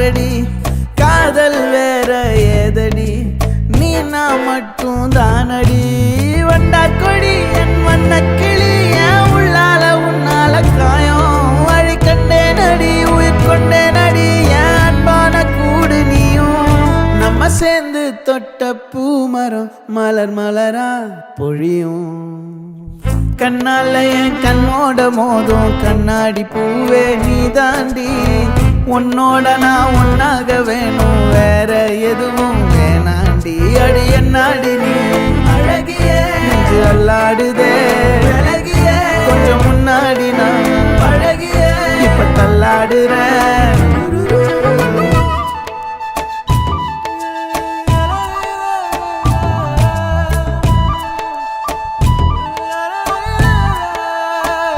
பாரடி காதல் வேற ஏதடி நீ நான் மட்டும் தானடி வண்டார் கொடி என் வண்ண கிளி என் உள்ளால உன்னால காயம் வழி கண்டேன் அடி உயிர் கொண்டேன் அடி என் அன்பான கூடு நீயும் நம்ம சேர்ந்து தொட்ட பூமரம் மலர் மலரா பொழியும் கண்ணால என் கண்ணோட மோதும் கண்ணாடி பூவே நீ தாண்டி உன்னோட நான் ஒன்னாக வேணும் வேற எதுவும் வேணாண்டி அடி என்னாடி நீ அழகிய நெஞ்சு அல்லாடுதே அழகிய கொஞ்சம் முன்னாடி நான் அழகிய இப்ப தள்ளாடுறேன்